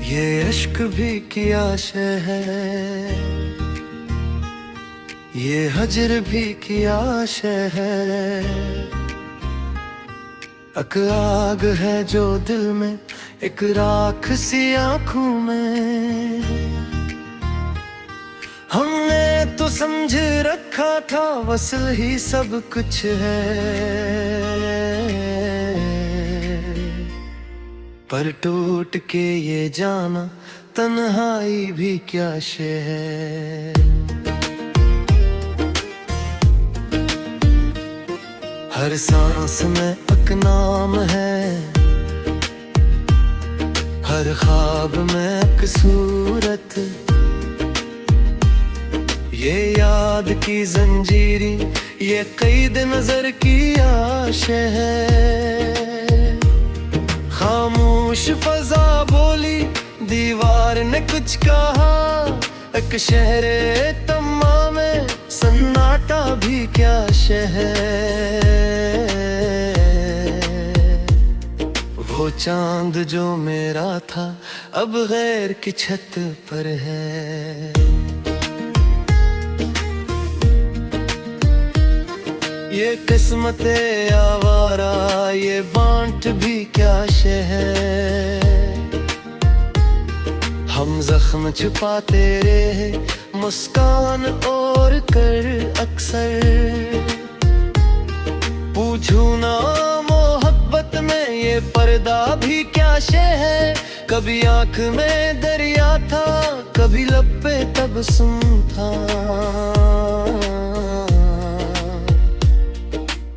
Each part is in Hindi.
ये इश्क भी किया शे है, ये हजर भी किया शे है। अक आग है जो दिल में, एक राख सी आंखों में। हमने तो समझ रखा था वसल ही सब कुछ है, पर टूट के ये जाना तन्हाई भी क्या शे है। हर सांस में एक नाम है, हर ख्वाब में एक सूरत। ये याद की जंजीरी, ये कैद नजर की आश है। खामोश फजा बोली, दीवार ने कुछ कहा। एक शहरे तम्मा में सन्नाटा भी क्या शहर। वो चांद जो मेरा था अब गैर की छत पर है। ये किस्मते आवारा, ये बांट भी क्या शहर। हम जख्म छुपाते रहे मुस्कान और कर अक्सर। पूछू ना मोहब्बत में ये पर्दा भी क्या शे है। कभी आंख में दरिया था, कभी लब पे तबस्सुम था।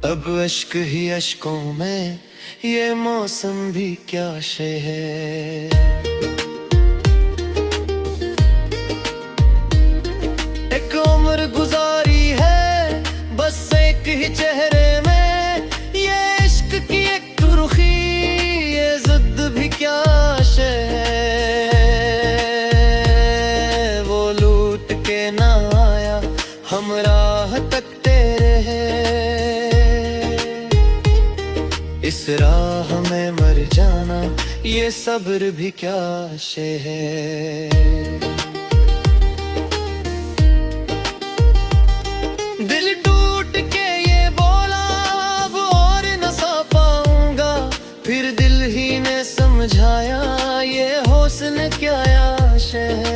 अब अश्क ही अश्कों में, ये मौसम भी क्या शे है। एक उम्र गुजारी है बस एक ही चेहरे में। ये इश्क की एक रुखी, ये जिद भी क्या शे है। वो लूट के ना आया, हम राह तकते रहे। इस राह में मर जाना, ये सब्र भी क्या शे है। दिल टूट के ये बोला अब और न सा पाऊंगा। फिर दिल ही ने समझाया ये हौसले क्या आश है।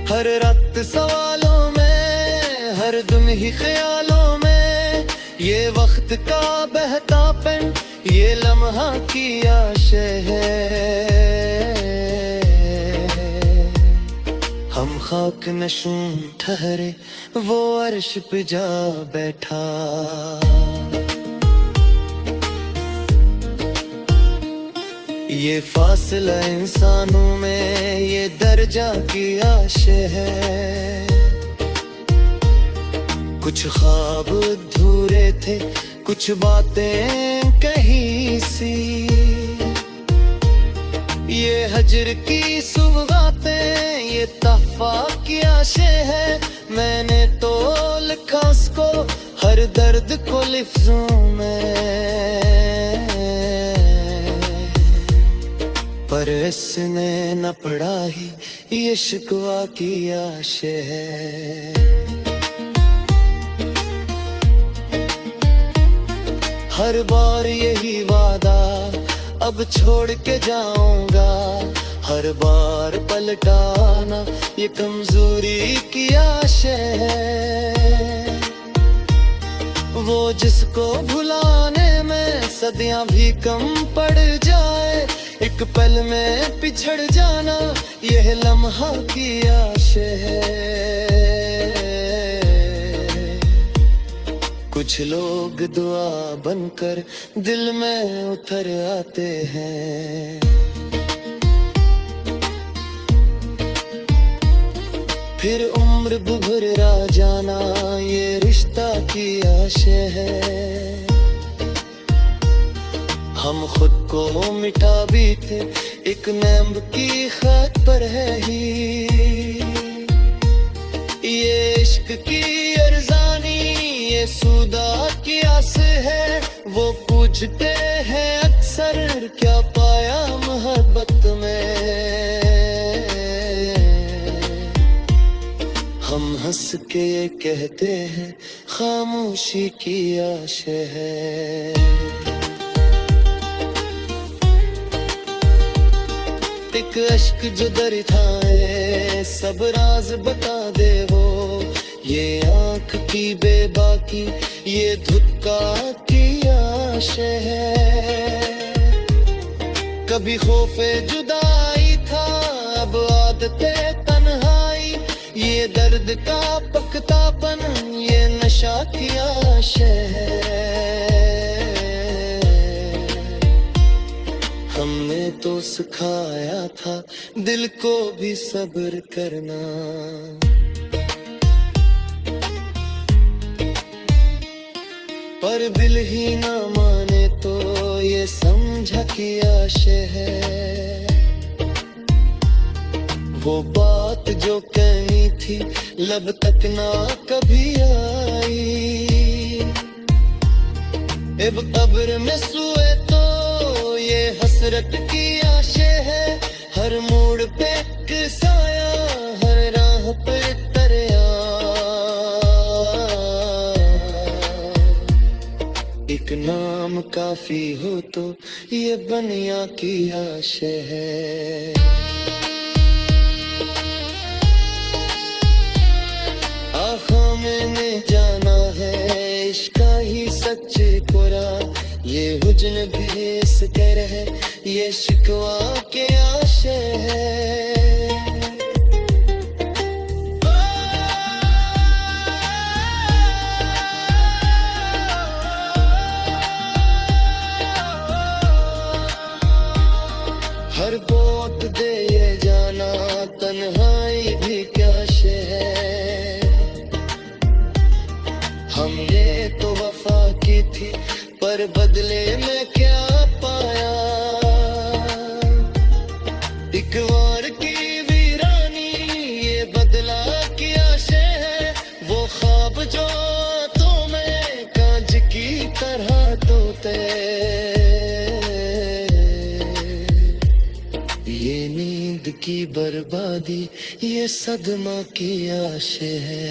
हर रात सवालों में, हर दिन ही ख्यालों में। ये वक्त का बहतापन, ये लम्हा की आश है। हम खाक नशूं ठहरे, वो अर्श पे जा बैठा। ये फासला इंसानों में, ये दर्जा की आश है। कुछ ख्वाब अधूरे थे, कुछ बातें कहीं सी। ये हजर की सुगातें, ये तहफा की आशे है। मैंने तो लिखा उसको हर दर्द को लिफ्ज़ों में, पर इसने न पढ़ा ही ये शिकवा की आशे है। हर बार यही वादा अब छोड़ के जाऊंगा। हर बार पलटाना ये कमजोरी की आश है। वो जिसको भुलाने में सदियां भी कम पड़ जाए। एक पल में पिछड़ जाना यह लम्हा की आश है। कुछ लोग दुआ बनकर दिल में उतर आते हैं। फिर उम्र भुभरा जाना ये रिश्ता की आश है। हम खुद को मिटा भी थे एक नैब की खत पर है ही। ये इश्क की अरज़ानी ये बेसुदा की आस है। वो पूछते हैं अक्सर क्या पाया मोहब्बत में। हम हंस के ये कहते हैं खामोशी की आश है। एक अश्क जो दरिताए सब राज बता दे वो। ये आँख की बेबाकी ये धुतका की आश है। कभी खौफे जुदाई था अब आदते तन्हाई। ये दर्द का पकतापन ये नशा की आश है। हमने तो सिखाया था दिल को भी सब्र करना। पर दिल ही ना माने तो ये समझा कि आश है। वो बात जो कहनी थी लब तक ना कभी आई। अब कब्र में सोए तो ये हसरत की आश है। हर मोड़ पे एक साया हर राह पे दरिया। एक नाम काफी हो तो ये बनिया की आश है। आँखों मैंने जाना है इश्क ही सच्चे कोरा। ये हुज्न भेस कर है ये शिकवा के आशे है। हर बोत दे ये जाना तन्हाई भी क्या शे है। हमने तो वफा की थी पर बदले में क्या पाया। एक वार की वीरानी ये बदला की आशे है। वो ख्वाब जो तुम्हें कांच की तरह तोते। ये नींद की बर्बादी ये सदमा की आशे है।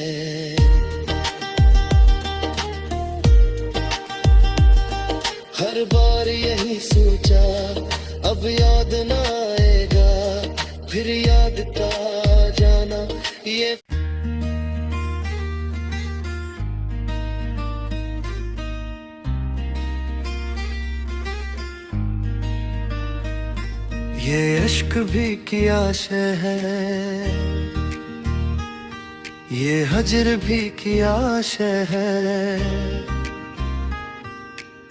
हर बार यही सोचा अब याद ना आएगा फिर याद का जाना। ये इश्क भी की आशे है। ये हजर भी की आशे है।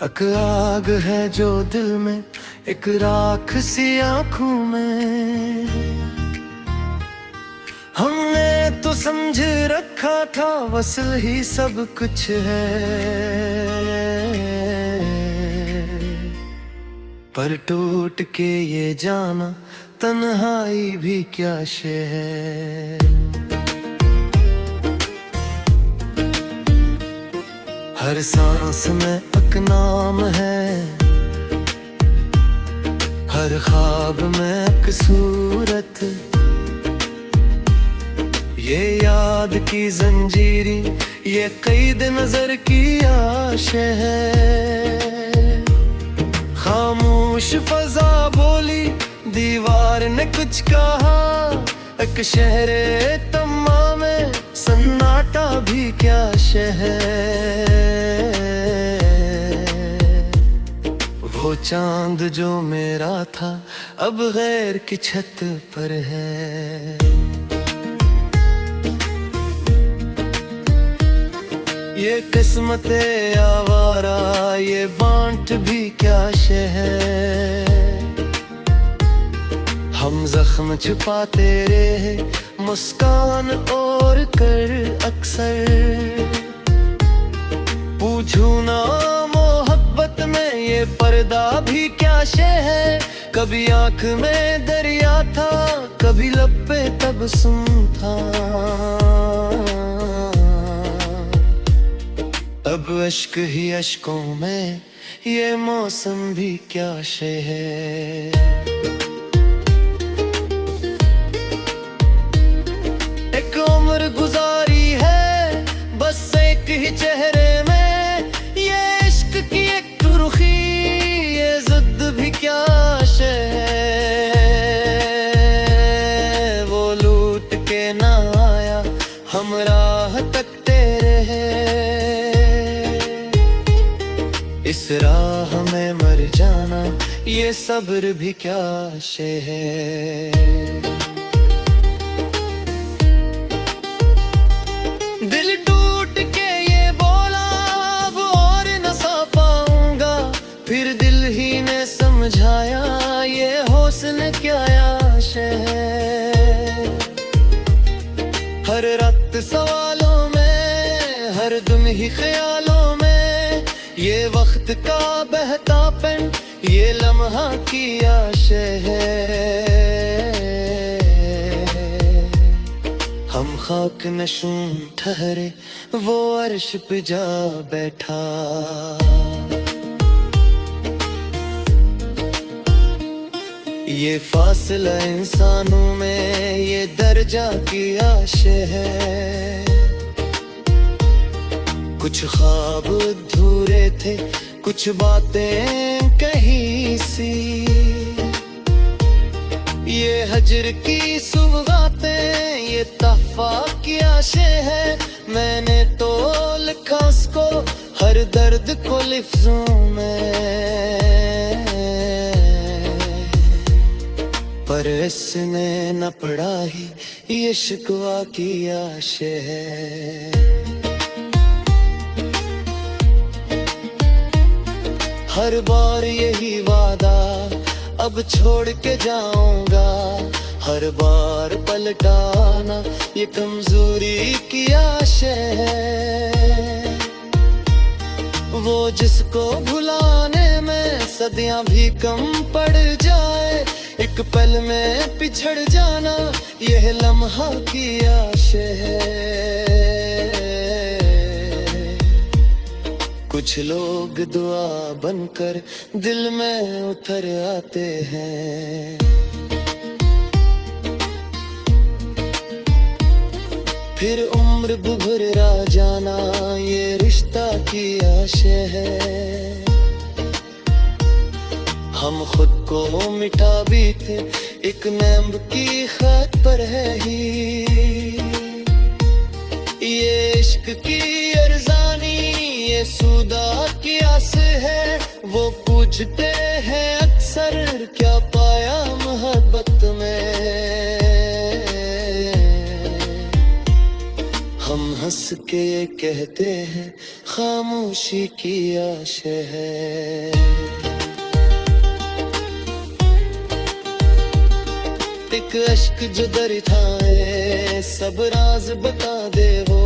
आग है जो दिल में एक राख सी आंखों में। हमने तो समझ रखा था वसल ही सब कुछ है। पर टूट के ये जाना तन्हाई भी क्या शे है। हर सांस में एक नाम है। हर ख्वाब में एक सूरत। ये याद की जंजीरी ये कैद नजर की आश है। खामोश फजा बोली दीवार ने कुछ कहा। एक शहरे तमाम में सन्नाटा भी क्या शहर। वो चांद जो मेरा था अब गैर की छत पर है। ये किस्मते आवारा ये बांट भी क्या शहर। हम जख्म छुपाते रहे मुस्कान और कर अक्सर। पूछू ना मोहब्बत में ये पर्दा भी क्या शे है। कभी आंख में दरिया था कभी लब पे तबस्सुम था। अब अश्क ही अश्कों में ये मौसम भी क्या शे है। एक उम्र गुजारी है बस एक ही चेहरे में, ये इश्क की एक रुखी ये जिद भी क्या शे है। वो लूट के ना आया हम राह तकते रहे, इस राह में मर जाना ये सब्र भी क्या शे है। दिल टूट के ये बोला अब और न सा पाऊंगा, फिर दिल ही ने समझाया ये हौसले क्या आशे है। हर रात सवालों में हर दम ही ख्यालों में, ये वक्त का बहतापन ये लम्हा की आशे है। हम खाक नशूं ठहरे वो अर्श पे जा बैठा, ये फासला इंसानों में ये दर्जा की आशे है। कुछ ख्वाब अधूरे थे कुछ बातें कहीं सी, ये हजर की सुगातें ये तहफा की आशे है। मैंने तो लिखा उसको हर दर्द को लिफ्ज़ों में, पर इसने न पढ़ा ही ये शिकवा की आशे है। हर बार यही वादा अब छोड़ के जाऊंगा, हर बार पलटाना ये कमजोरी की आशे है। वो जिसको भुलाने में सदियां भी कम पड़ जाए, एक पल में पिछड़ जाना यह लम्हा की आशे है। कुछ लोग दुआ बनकर दिल में उतर आते हैं, फिर उम्र भुभरा जाना ये रिश्ता की आशे है। हम खुद को मिटा भी थे एक नैब की खत पर है ही, ये इश्क की अरज़ानी ये सूदा की आस है। वो पूछते हैं अक्सर क्या पाया मोहब्बत में, हम हंस के ये कहते हैं खामोशी की आशे है। एक अश्क जो दरिताए सब राज बता दे वो,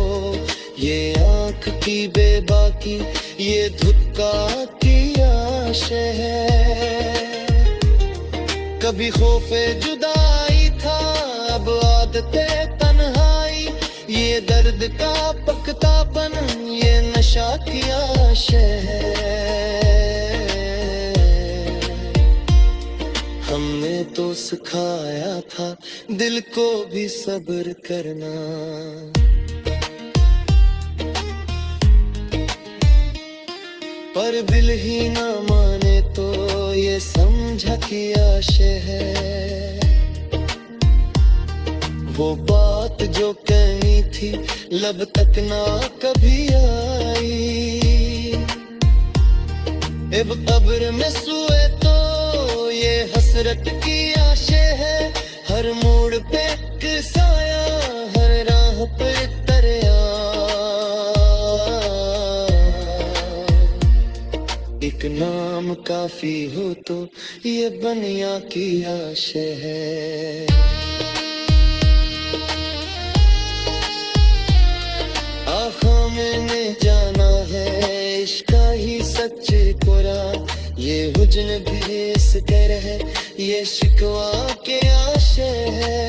ये आँख की बेबाकी ये धुक्का की आशे है। कभी खौफे जुदाई था अब आदते तन्हाई, ये दर्द का पकतापन ये नशा की आशे है। हमने तो सिखाया था दिल को भी सब्र करना, पर दिल ही ना माने तो ये समझा कि आशे है। वो बात जो कहनी थी लब तक ना कभी आई, अब कब्र में सोए तो ये हसरत की आशे है। हर मोड़ पे एक साया हर राह पे तरया, एक नाम काफी हो तो ये बनिया की आशे है। आँखों मैंने जाना है इश्क ही सच्चे कोरा, ये हुज्न भी इस तरह है ये शिकवा के आशे है।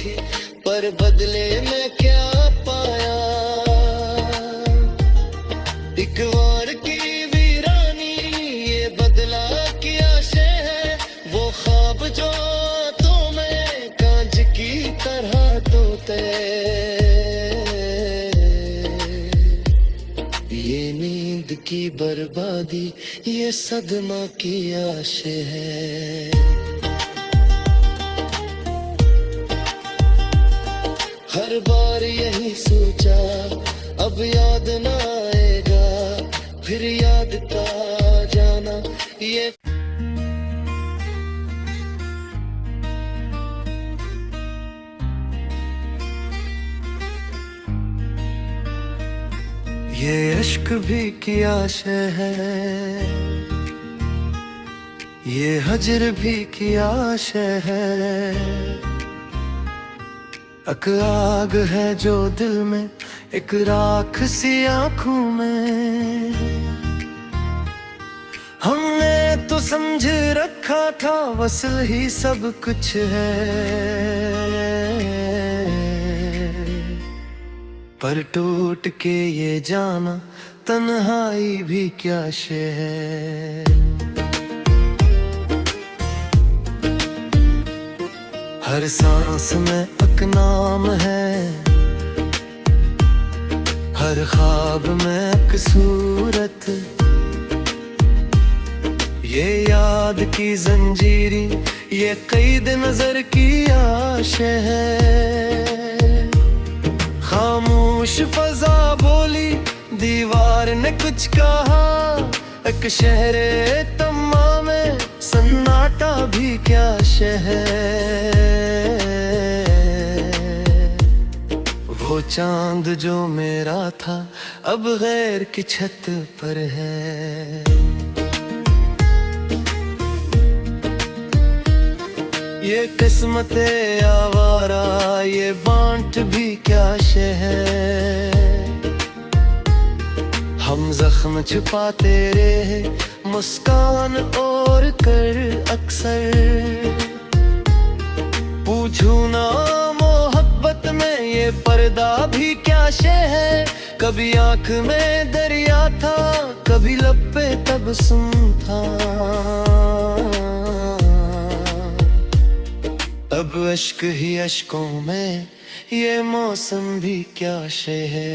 थी, पर बदले में क्या पाया। एक वार की वीरानी ये बदला किया शहर, वो ख्वाब जो तुम्हें कांच की तरह तोते। ये नींद की बर्बादी, ये सदमा की आशे है। हर बार यही सोचा, अब याद ना आएगा, फिर याद का जाना ये इश्क भी किया शे है, ये हजर भी किया शे है। अक आग है जो दिल में, एक राख सी आंखों में। हमने तो समझ रखा था वसल ही सब कुछ है, पर टूट के ये जाना तन्हाई भी क्या शे है। हर सांस में एक नाम है, हर ख्वाब में एक सूरत। ये याद की जंजीरी, ये कैद नजर की आश है। खामोश फजा बोली, दीवार ने कुछ कहा। एक शहरे तमाम में सन्नाटा भी क्या शहर। वो चांद जो मेरा था अब गैर की छत पर है। ये किस्मते आवारा, ये बांट भी क्या शहर। हम जख्म छुपाते रहे, मुस्कान और कर अक्सर। पूछू ना मोहब्बत में ये पर्दा भी क्या शे है। कभी आंख में दरिया था, कभी लब पे तबस्सुम था। अब अश्क ही अश्कों में, ये मौसम भी क्या शे है।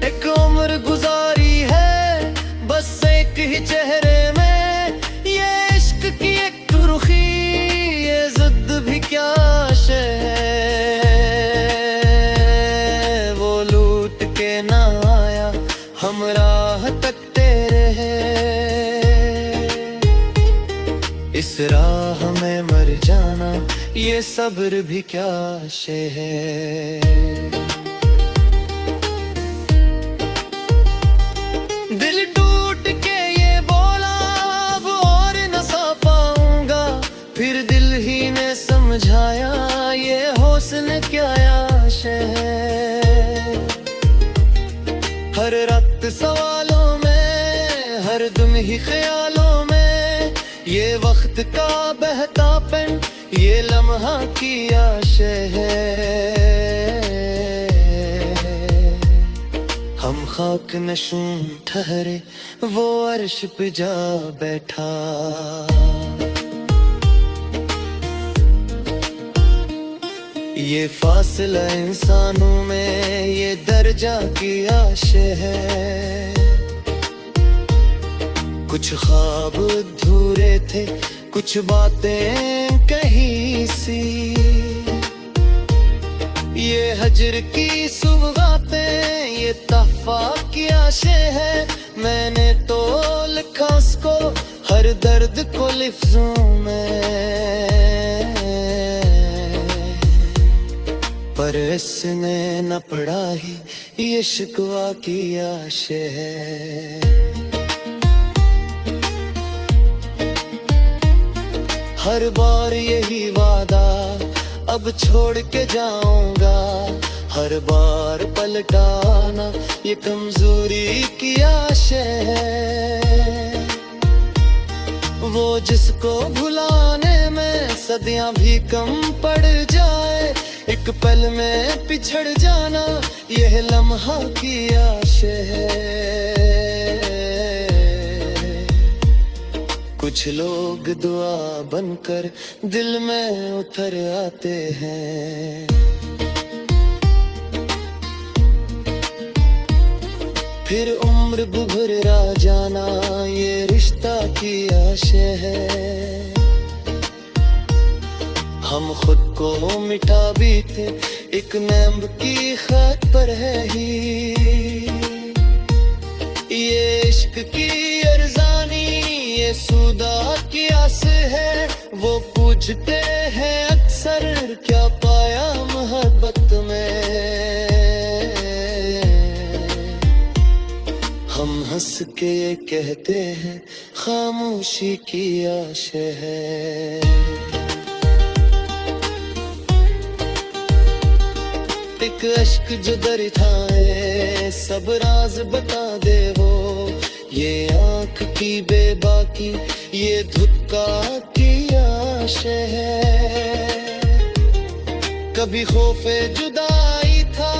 एक उम्र गुजारी है बस एक ही चेहरे में। ये इश्क की एक रुखी, ये जिद भी क्या शे है। वो लूट के ना आया, हम राह तकते रहे। इस राह में मर जाना, ये सब्र भी क्या शे है। दिल टूट के ये बोला अब और न सा पाऊंगा, फिर दिल ही ने समझाया ये हौसले क्या आश है। हर रात सवालों में, हर दम ही ख्यालों में, ये वक्त का बहतापन, ये लम्हा की आश है। हम खाक नशूं ठहरे, वो अर्श पे जा बैठा। ये फासला इंसानों में, ये दर्जा की आश है। कुछ ख्वाब अधूरे थे, कुछ बातें कहीं सी। ये हजर की सुगातें, ये तहफा की आशे है। मैंने तो लिखा उसको हर दर्द को लिफ्जों में, पर इसने न पढ़ा ही ये शिकवा की आशे है। हर बार यही वादा अब छोड़ के जाऊंगा। हर बार पलटाना ये कमजोरी की आश है। वो जिसको भुलाने में सदियां भी कम पड़ जाए, एक पल में पिछड़ जाना यह लम्हा की आशा है। कुछ लोग दुआ बनकर दिल में उतर आते हैं, फिर उम्र भुभरा जाना ये रिश्ता की आशा है। हम खुद को मिटा भी थे एक नैब की खत पर है ही, ये इश्क की अरज़ानी ये सूदा की आस है। वो पूछते हैं अक्सर क्या पाया मोहब्बत में, हम हंस के ये कहते हैं खामोशी की आशा है। एक अश्क जो दरिताए सब राज बता दे वो, ये आँख की बेबाकी ये धुतका की आशा है। कभी खौफे जुदाई था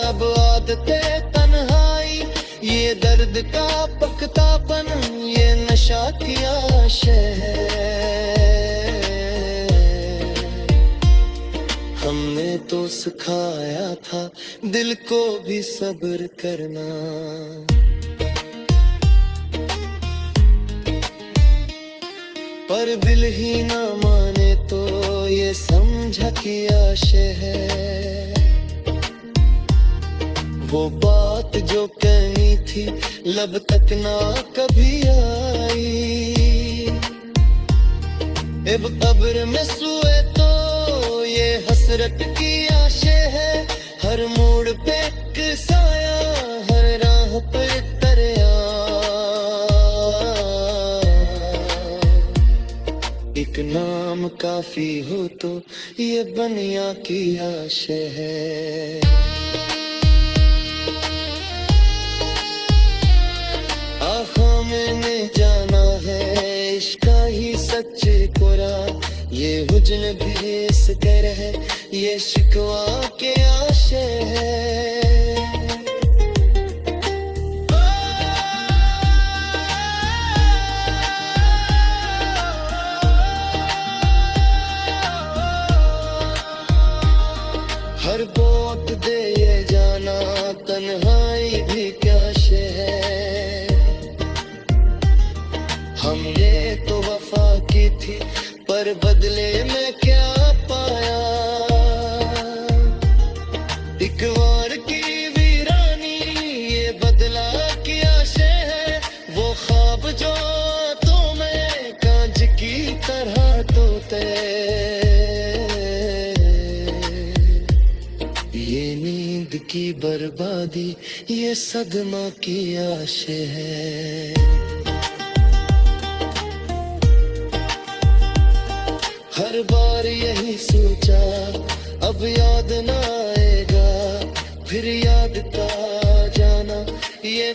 अब आदते तन्हाई, ये दर्द का पकतापन ये नशा की आशा है। हमने तो सिखाया था दिल को भी सब्र करना, पर दिल ही ना माने तो ये समझा कि आशा है। वो बात जो कहनी थी लब तक ना कभी आई, अब कब्र में सोए तो ये हसरत की आशा है। हर मोड़ पे एक साया हर राह पे दरिया, एक नाम काफी हो तो ये बनिया की आशा है। आखा मैंने जाना है इश्क ही सच्चे कोरा, ये हुज्न भी इस कर है ये शिकवा के आशा है। हर बोत दे ये जाना तन्हाई भी क्या शे है। हमने तो वफा की थी पर बदले में क्या पाया, एक वार की वीरानी ये बदला की आशा है। वो ख्वाब जो तुम्हें कांच की तरह तोते, ये नींद की बर्बादी ये सदमा की आशा है। हर बार यही सोचा अब याद ना आएगा, फिर याद का जाना ये